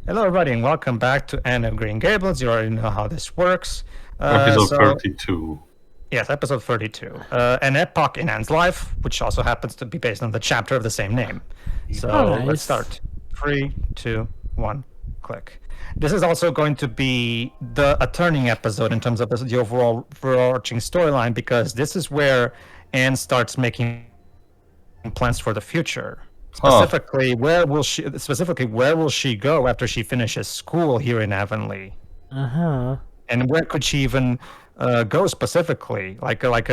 Hello, everybody, and welcome back to Anne of Green Gables. You already know how this works. Episode 32. Yes, episode 32. An epoch in Anne's life, which also happens to be based on the chapter of the same name. So let's start. 3, 2, 1, click. This is also going to be a turning episode in terms of the overarching storyline, because this is where Anne starts making plans for the future. Specifically, where will she go after she finishes school here in Avonlea? And where could she even go specifically?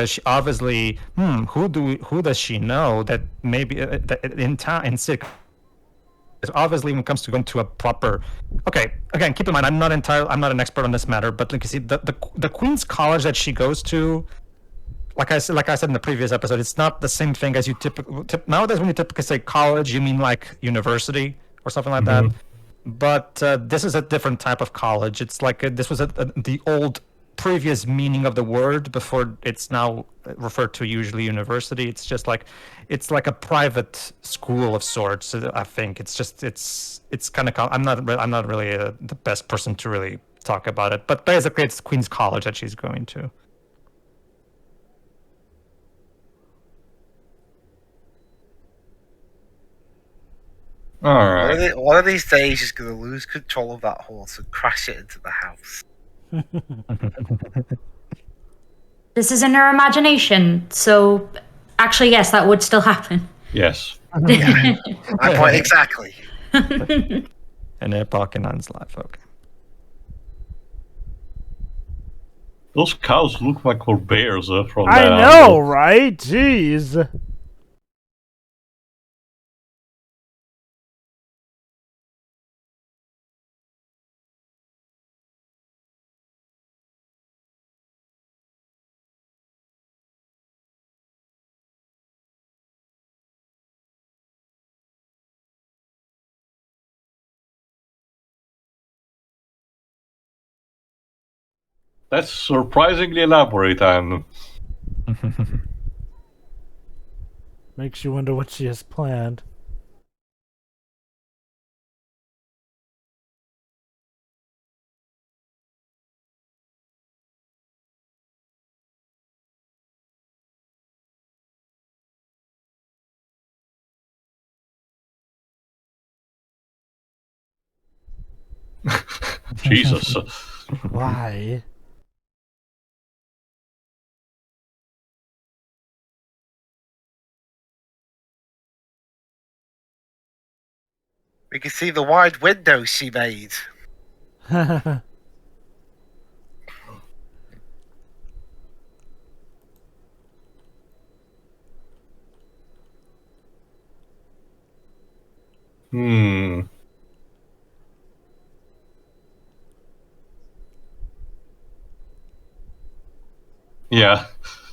She obviously, who does she know that maybe that in town in Sig? Obviously, when it comes to going to a proper, again, keep in mind, I'm not an expert on this matter, but like you see, the Queen's College that she goes to. Like I said in the previous episode, it's not the same thing as you nowadays. When you typically say college, you mean like university or something like that. But this is a different type of college. It's like this was the old previous meaning of the word before it's now referred to usually university. It's just like it's like a private school of sorts. I think it's kind of. I'm not really the best person to really talk about it. But basically, it's Queen's College that she's going to. All right. One of these days, she's going to lose control of that horse and crash it into the house. This is in her imagination, so actually, yes, that would still happen. Yes. My point exactly. An epoch in Anne's life. Okay. Those cows look like bears from I know, right? Jeez. That's surprisingly elaborate, Anne. Makes you wonder what she has planned. Jesus. Why? We can see the wide window she made. Yeah.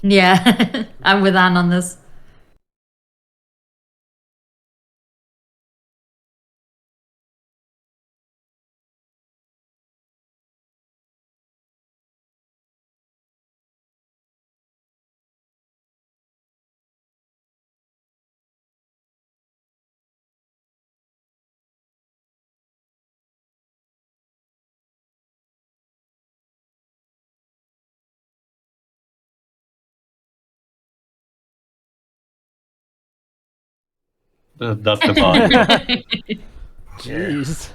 Yeah, I'm with Anne on this. That's the vibe. Jeez.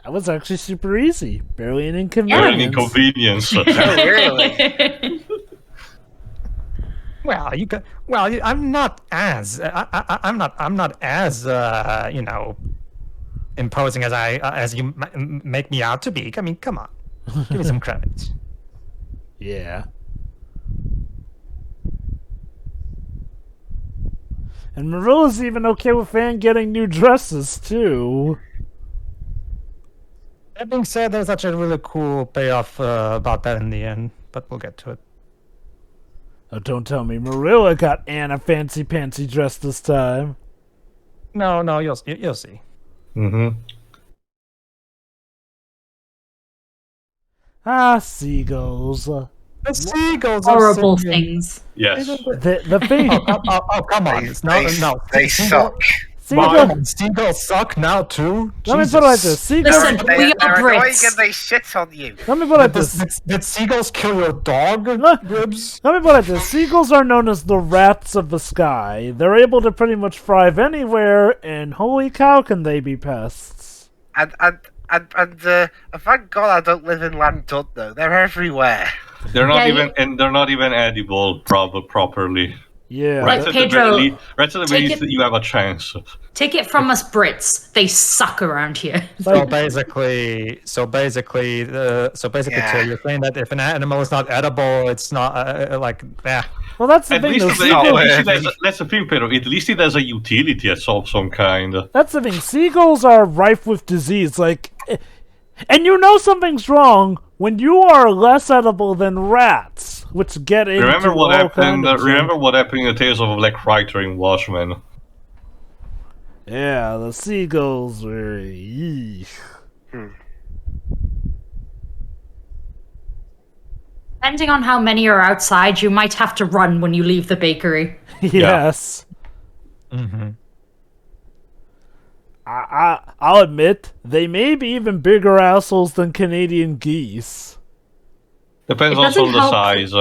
That was actually super easy. Barely an inconvenience. An inconvenience. Oh, really? Well, I'm not as I'm not as imposing as you make me out to be. I mean, come on, give me some credit. Yeah. And Marilla's even okay with Anne getting new dresses, too. That being said, there's actually a really cool payoff about that in the end, but we'll get to it. Oh, don't tell me Marilla got Anna fancy pantsy dressed this time. No, you'll see. Mm-hmm. Ah, seagulls. The seagulls are Horrible singing. things. Yes. The thing. Come on! It's not no. They suck. Seagulls suck now too. Let me put it like this. Seagulls. Listen, we They're are annoying Brits. and they shit on you. Let me put it like this. Did seagulls kill your dog, Look. Ribs? Let me put it like this. Seagulls are known as the rats of the sky. They're able to pretty much thrive anywhere, and holy cow, can they be pests. And thank God I don't live in London though. They're everywhere. They're not Yeah, even and they're not even edible properly. Yeah. Like Pedro, Right at the very take least, it- you have a chance. Take it from us Brits. They suck around here. So Like- basically, Yeah. Taylor, you're saying that if an animal is not edible, it's not Well, that's the At thing. least, Though. at Seagulls, least it has, that's the thing, Pedro. At least it has a utility of some kind. that's the thing. Seagulls are rife with disease. And you know something's wrong when you are less edible than rats, which get into Remember what all happened? kind of Remember what happened in the Tales of a Black Writer in Watchmen? Yeah, the seagulls were. Eesh. Depending on how many are outside, you might have to run when you leave the bakery. Yes. Mm-hmm. I'll admit, they may be even bigger assholes than Canadian geese. Depends It also on doesn't the help. size.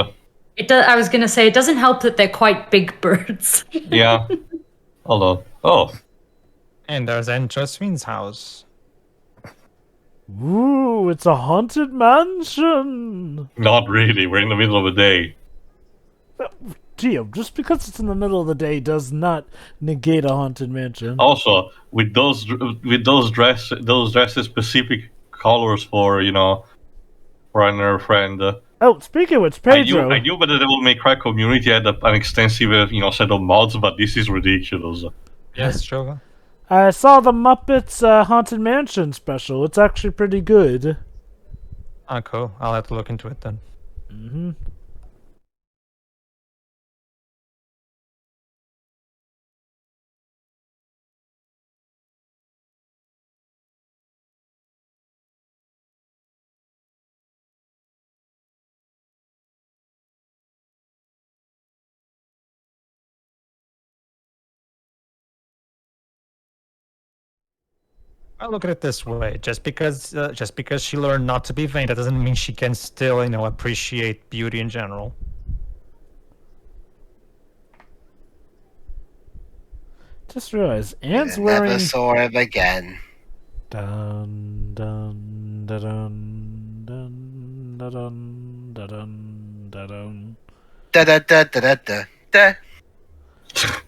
I was gonna say, it doesn't help that they're quite big birds. Yeah. Hold on. Oh, And there's Aunt Josephine's house. Ooh, it's a haunted mansion. not really. We're in the middle of the day. Gio, just because it's in the middle of the day does not negate a haunted mansion. Also, with those dresses specific colors for for our friend. Oh, speaking of which, Pedro. I knew that the Devil May Cry community had an extensive set of mods, but this is ridiculous. Yes, sure. I saw the Muppets Haunted Mansion special. It's actually pretty good. Ah, cool. I'll have to look into it then. Mm-hmm. I look at it this way: just because she learned not to be vain, that doesn't mean she can still, appreciate beauty in general. Just realized Ant's I wearing. never saw him again. Dun dun dun dun dun dun dun dun dun. Da da da da da da da.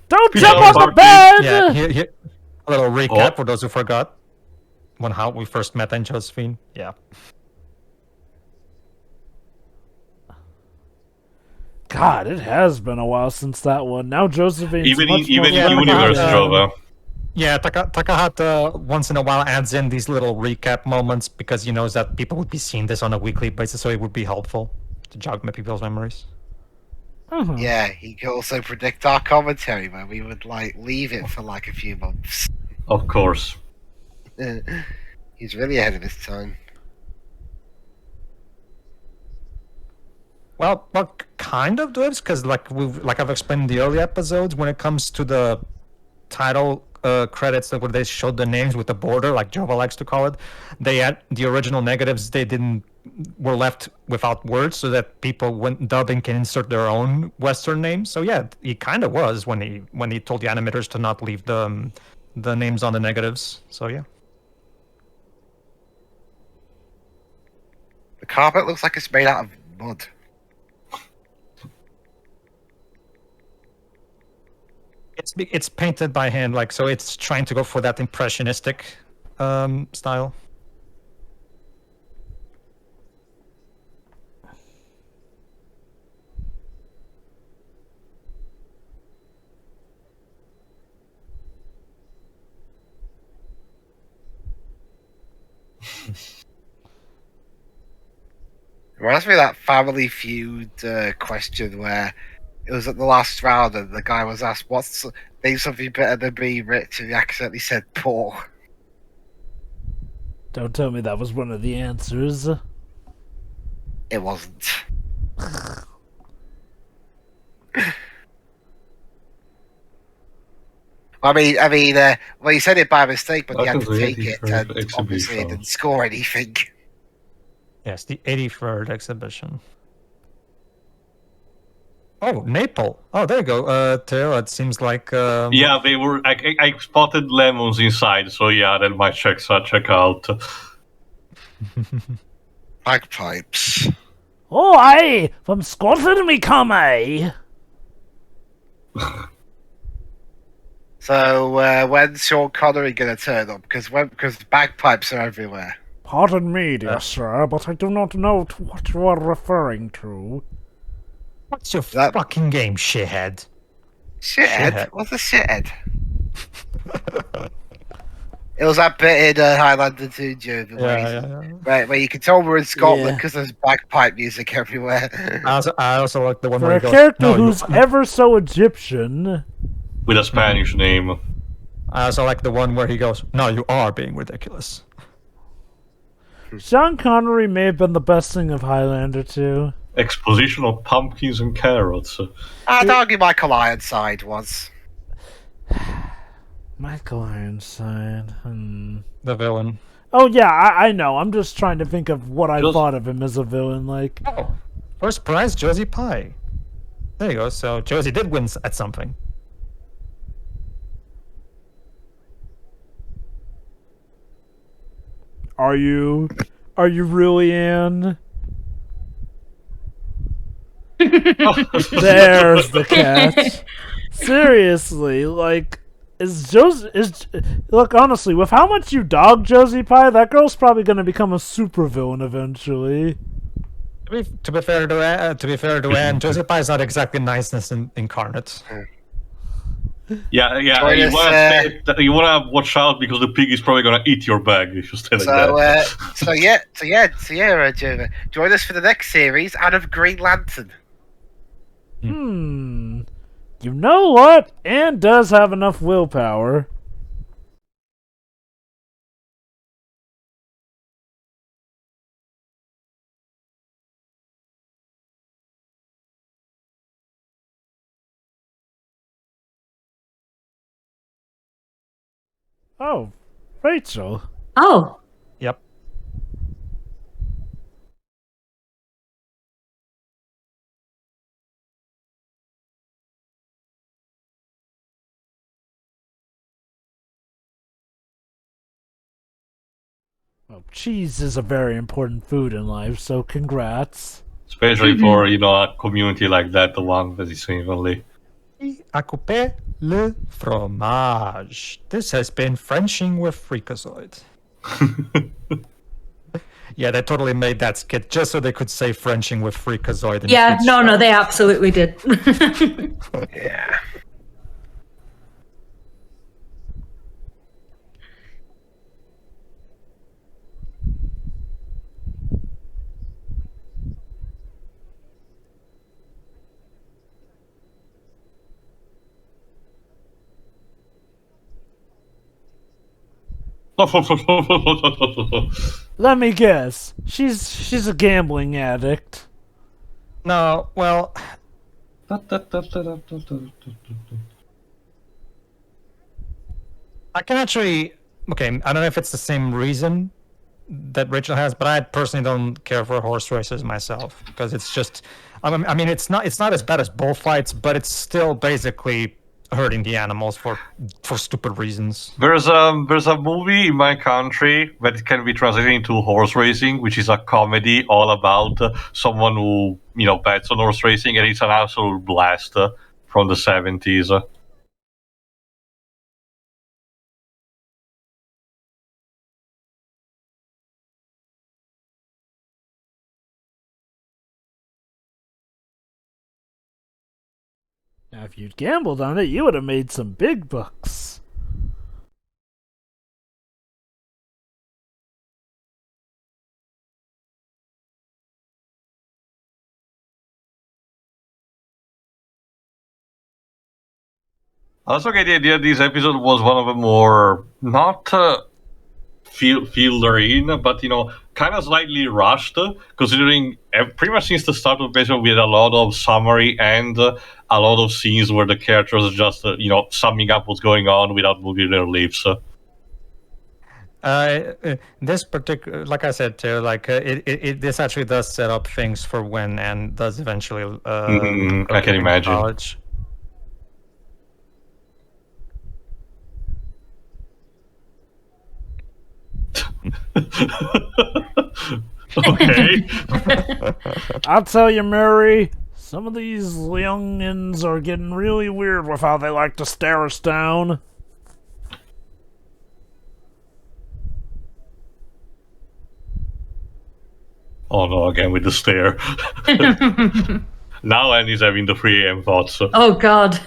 Don't Peter jump on the Parker. bed! Yeah, here, a little recap Oh. for those who forgot how we first met Aunt Josephine. Yeah. God, it has been a while since that one. Now Josephine's Even much in more universe, yeah. Jova. Yeah, Takahata once in a while adds in these little recap moments because he knows that people would be seeing this on a weekly basis, so it would be helpful to jog people's memories. Uh-huh. Yeah, he could also predict our commentary where we would leave it for a few months. Of course. He's really ahead of his time. Well, kind of does, because like I've explained in the early episodes, when it comes to the title credits, where they showed the names with the border, like Jova likes to call it, they had the original negatives. They were left without words, so that people, when dubbing, can insert their own Western names. So yeah, he kind of was when he told the animators to not leave the names on the negatives. So yeah. The carpet looks like it's made out of mud. It's painted by hand, so it's trying to go for that impressionistic style. Reminds me of that Family Feud question where It was at the last round, and the guy was asked, "What's name something better than being rich?" And he accidentally said poor. Don't tell me that was one of the answers. It wasn't. Well, he said it by mistake, but he had to take it, and obviously it didn't score anything. Yes, the 83rd exhibition. Oh, Naples. Oh, there you go. Theo, it seems like. Yeah, they were. I spotted lemons inside, so yeah, that might check out. Bagpipes. Oh, aye! From Scotland we come, aye! So, when's Sean Connery gonna turn up? Because bagpipes are everywhere. Pardon me, dear sir, but I do not know what you are referring to. What's your That- fucking game, shithead? Shithead? What's a shithead? It was that bit in Highlander 2, Joe, where you can tell we're in Scotland Yeah. because there's bagpipe music everywhere. I also like the one For where a he goes, character "No, who's ever so Egyptian, With a Spanish name. I also like the one where he goes, "No, you are being ridiculous." Sean Connery may have been the best thing of Highlander 2. Exposition of pumpkins and carrots. I'd argue Michael Ironside was. Michael Ironside. The villain. Oh yeah, I know. I'm just trying to think of what I Just- thought of him as a villain. Like, Oh, first prize, Josie Pie. There you go. So Josie did win at something. are you really, Anne? There's the catch. Seriously, like, look, honestly, with how much you dog Josie Pie, that girl's probably gonna become a supervillain eventually. To be fair to Anne, Josie Pie is not exactly niceness incarnate. Yeah. Join You us, wanna watch out because the pig is probably gonna eat your bag if you stay like that. Joe, join us for the next series out of Green Lantern. You know what? Anne does have enough willpower. Oh, Rachel. Oh, Yep. Well, cheese is a very important food in life, so congrats. Especially for a community like that, the one that is evenly. À couper le fromage. This has been Frenching with Freakazoid. Yeah, they totally made that skit just so they could say Frenching with Freakazoid. yeah, no, they absolutely did. Yeah. Let me guess. She's a gambling addict. No, well, I can actually. Okay, I don't know if it's the same reason that Rachel has, but I personally don't care for horse races myself because it's just. I mean, it's not as bad as bullfights, but it's still basically hurting the animals for stupid reasons. There's a movie in my country that can be translated into horse racing, which is a comedy all about someone who bets on horse racing, and it's an absolute blast from the 70s. Now, if you'd gambled on it, you would have made some big bucks. also get the idea this episode was one of the more not fielder but kind of slightly rushed, considering pretty much since the start of the episode we had a lot of summary and a lot of scenes where the characters are just summing up what's going on without moving their lips. This particular, like I said too, like this actually does set up things for when Anne does eventually I can imagine. college. Okay. I'll tell you, Mary, some of these youngins are getting really weird with how they like to stare us down. Oh no, again with the stare. Now Annie's having the 3 a.m. thoughts. Oh god.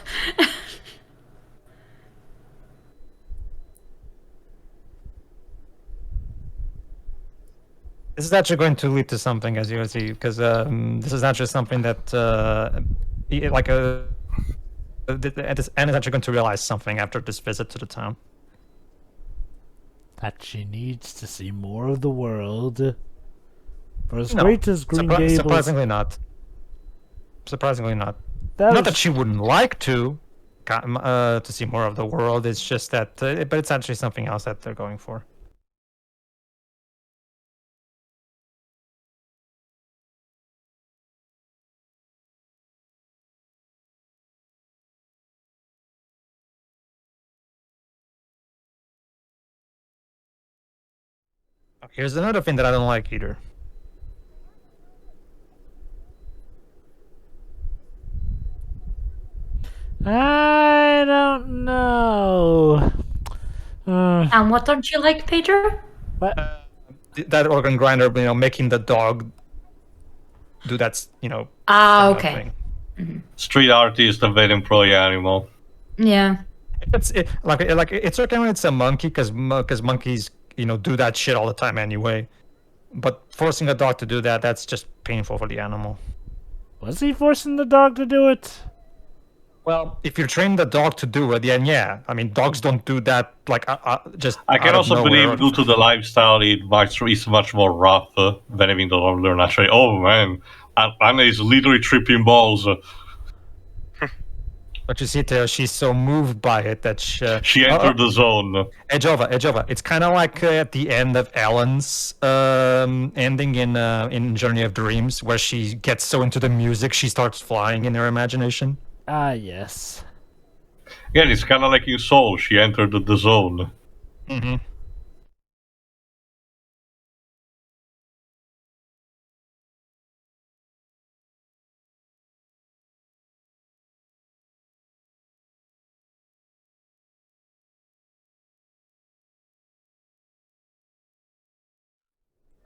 This is actually going to lead to something, as you will see, because this is actually something that Anne is actually going to realize something after this visit to the town. That she needs to see more of the world. For as No, great as Green Gables... surprisingly not. Surprisingly not. That Not is- that she wouldn't like to see more of the world. It's just that, but it's actually something else that they're going for. Here's another thing that I don't like either. I don't know. And what don't you like, Pedro? What? That organ grinder, making the dog do that, Ah, kind of okay. thing. Street artist, a very employee animal. Yeah. It's it's okay when it's a monkey, because monkeys, do that shit all the time anyway. But forcing a dog to do that, that's just painful for the animal. Was he forcing the dog to do it? Well, if you train the dog to do it, then yeah. I mean, dogs don't do that just. I can out of also nowhere. believe, due to the lifestyle, it's much more rough than having the dog learn naturally. Oh man, Anna is literally tripping balls. But you see, Theo, she's so moved by it that She entered the zone. Edge over. It's kind of like at the end of Ellen's ending in Journey of Dreams, where she gets so into the music she starts flying in her imagination. Ah, yes. Yeah, it's kind of like in Soul. She entered the zone. Mm-hmm.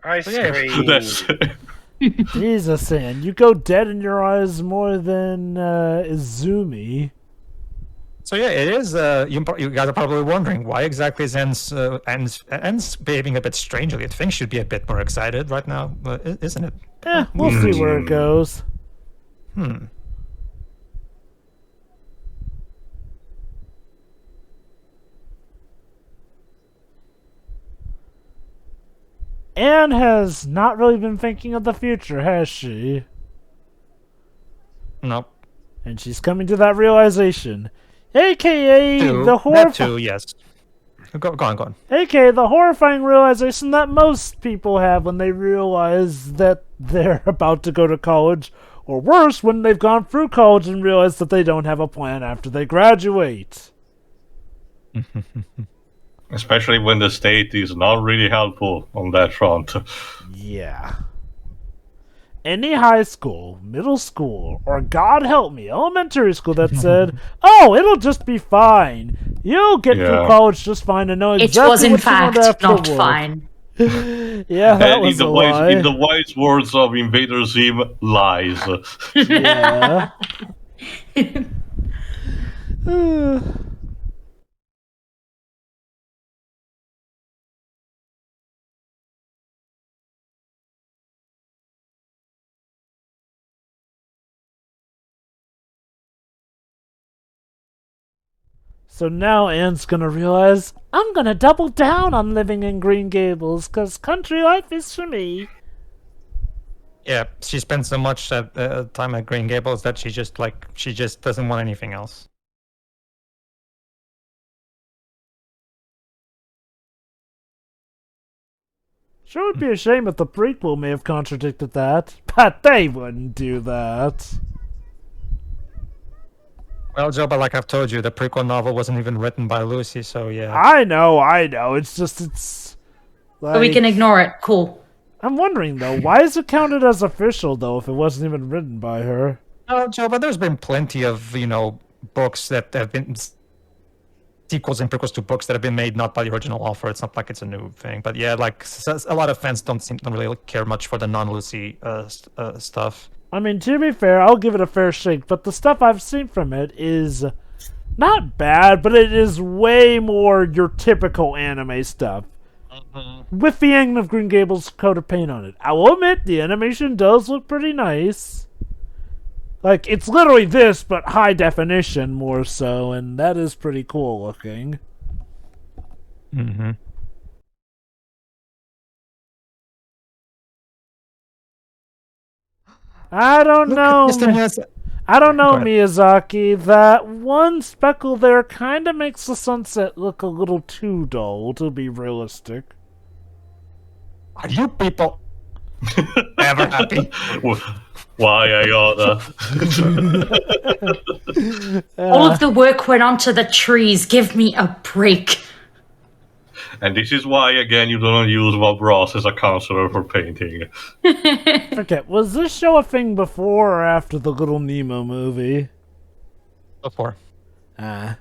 I So, yeah, scream. That's Jesus, Ann, you go dead in your eyes more than Izumi. So yeah, it is. You guys are probably wondering why exactly is Anne's behaving a bit strangely. I think she'd be a bit more excited right now, isn't it? We'll see where it goes. Anne has not really been thinking of the future, has she? Nope. And she's coming to that realization. AKA Two. the That too, yes. Go on. AKA the horrifying realization that most people have when they realize that they're about to go to college, or worse, when they've gone through college and realize that they don't have a plan after they graduate. especially when the state is not really helpful on that front. Yeah. Any high school, middle school, or God help me, elementary school that said, "Oh, it'll just be fine. You'll get through Yeah. college just fine and know It exactly was in what you want fact not afterward." fine. Yeah, that And was a in lie. the wise words of Invader Zim, lies. Yeah. So now Anne's gonna realize, I'm gonna double down on living in Green Gables, because country life is for me. Yeah, she spends so much time at Green Gables that she just doesn't want anything else. Sure would be a shame if the prequel may have contradicted that, but they wouldn't do that. Well, Joe, but like I've told you, the prequel novel wasn't even written by Lucy, so yeah. I know. It's like... So we can ignore it. Cool. I'm wondering, though, why is it counted as official, though, if it wasn't even written by her? Oh, Joe, but there's been plenty of, books that have been sequels and prequels to books that have been made not by the original author. It's not like it's a new thing. But yeah, like, a lot of fans don't really care much for the non-Lucy stuff. I mean, to be fair, I'll give it a fair shake, but the stuff I've seen from it is not bad, but it is way more your typical anime stuff. With the ending of Green Gables coat of paint on it. I will admit, the animation does look pretty nice. Like, it's literally this, but high definition more so, and that is pretty cool looking. Mm-hmm. I don't know, Go Miyazaki. That one speckle there kind of makes the sunset look a little too dull, to be realistic. Are you people ever happy? Why I oughta. All of the work went onto the trees. Give me a break. And this is why, again, you don't use Bob Ross as a counselor for painting. Okay, was this show a thing before or after the Little Nemo movie? Before. I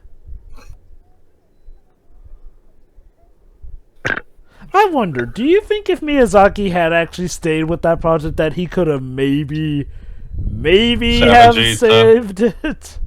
wonder, do you think if Miyazaki had actually stayed with that project that he could have maybe have saved it?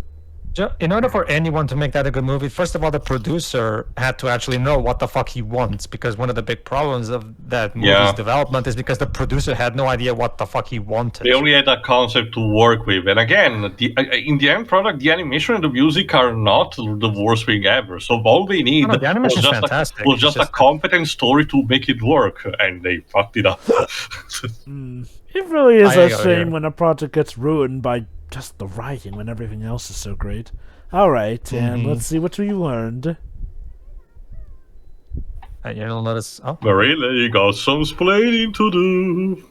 In order for anyone to make that a good movie, first of all, the producer had to actually know what the fuck he wants, because one of the big problems of that movie's development is because the producer had no idea what the fuck he wanted. They only had that concept to work with. And again, in the end product, the animation and the music are not the worst thing ever. So all they need the animation is fantastic. Was just a competent story to make it work, and they fucked it up. It really is a shame when a project gets ruined by just the writing when everything else is so great. Alright, and let's see what we learned. You'll notice... Oh. Marilla, you got some splaining to do.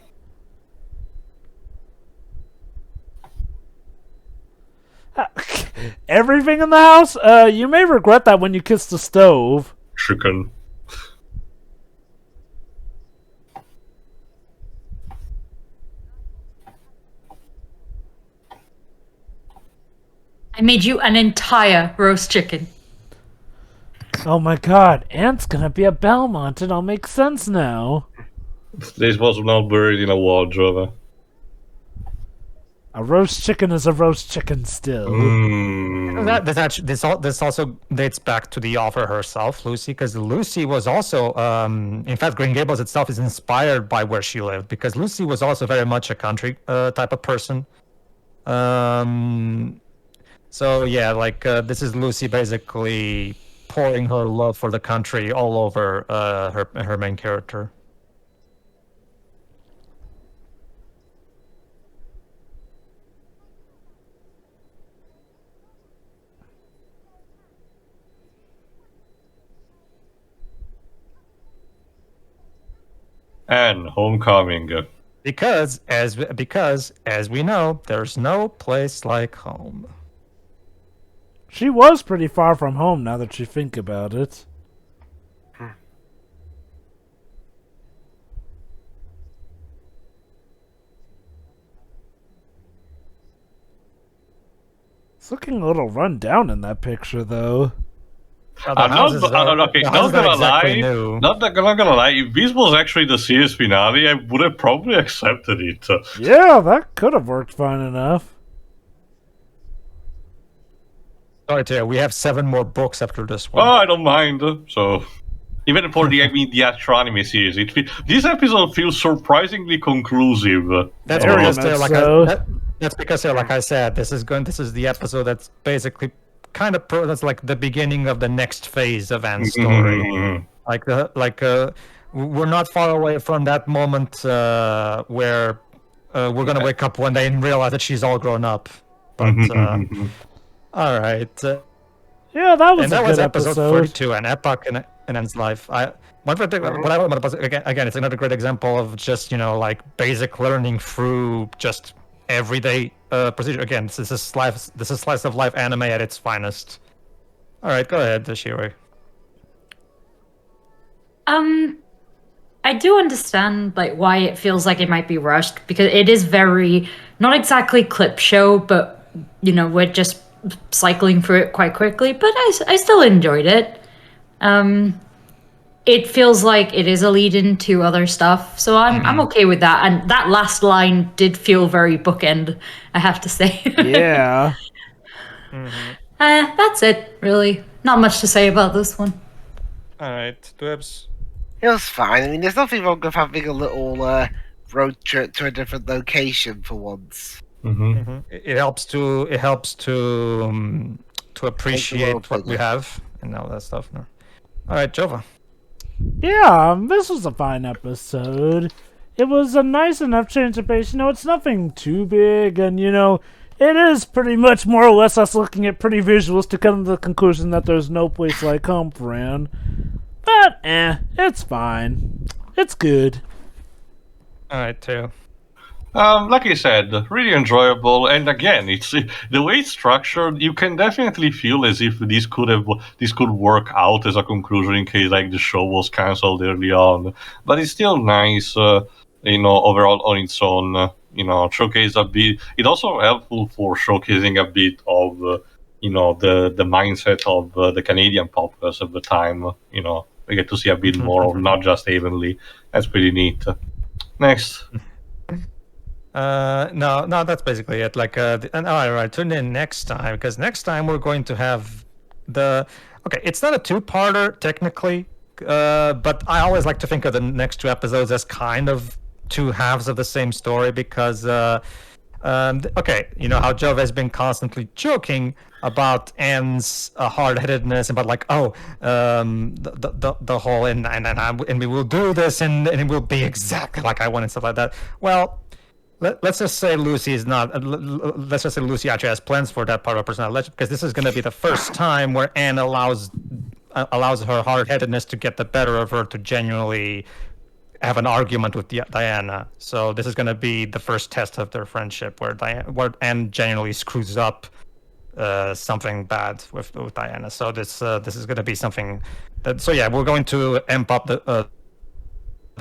Everything in the house? You may regret that when you kiss the stove. Chicken. I made you an entire roast chicken. Oh my god, Aunt's gonna be a Belmont. It all makes sense now. This was not buried in a wardrobe. A roast chicken is a roast chicken still. This also dates back to the author herself, Lucy, because Lucy was also, in fact, Green Gables itself is inspired by where she lived, because Lucy was also very much a country type of person. So yeah, like this is Lucy basically pouring her love for the country all over her main character. And homecoming. Because as we know, there's no place like home. She was pretty far from home now that you think about it. It's looking a little run down in that picture, though. I'm not gonna lie. If this was actually the series finale, I would have probably accepted it. Yeah, that could have worked fine enough. Sorry, Tara, we have 7 more books after this one. Oh, I don't mind. So, even for the actual anime series, this episode feels surprisingly conclusive. That's Very because much so. that's because, like I said, this is the episode that's basically that's like the beginning of the next phase of Anne's story. We're not far away from that moment where we're gonna wake up one day and realize that she's all grown up. But all right. Yeah, that was And a that good was episode episode. 42, an epoch in Anne's life. Again, it's another great example of just like basic learning through just everyday procedure. Again, this is slice of life anime at its finest. All right, go ahead, Shiri. I do understand like why it feels like it might be rushed, because it is very not exactly clip show, but we're just cycling through it quite quickly. But I still enjoyed it. It feels like it is a lead into other stuff, so I'm okay with that. And that last line did feel very bookend, I have to say. Yeah. That's it, really. Not much to say about this one. All right, Dwebs. It was fine. I mean, there's nothing wrong with having a little road trip to a different location for once. It helps to appreciate what we have and all that stuff. No. All right, Jova. Yeah, this was a fine episode. It was a nice enough change of pace. It's nothing too big, and it is pretty much more or less us looking at pretty visuals to come to the conclusion that there's no place like home for Anne. But, it's fine. It's good. All right, Teo. Like I said, really enjoyable, and again, it's the way it's structured. You can definitely feel as if this could work out as a conclusion in case like the show was cancelled early on. But it's still nice, overall on its own. Showcase a bit. It's also helpful for showcasing a bit of the mindset of the Canadian populace at the time. We get to see a bit more of not just Avonlea. That's pretty neat. Next. No, that's basically it. All right, tune in next time, because next time we're going to have it's not a two-parter technically, but I always like to think of the next two episodes as kind of two halves of the same story, because how Jove has been constantly joking about Anne's hard-headedness, about the whole and we will do this and it will be exactly like I want and stuff like that. Well, let's just say Lucy is not. Let's just say Lucy actually has plans for that part of her personality, because this is going to be the first time where Anne allows her hard-headedness to get the better of her to genuinely have an argument with Diana. So this is going to be the first test of their friendship, where Anne genuinely screws up something bad with Diana. So this is going to be something that. So yeah, we're going to amp up the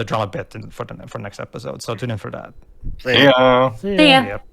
drama bit for next episode. So tune in for that. Yeah. See ya. Yep.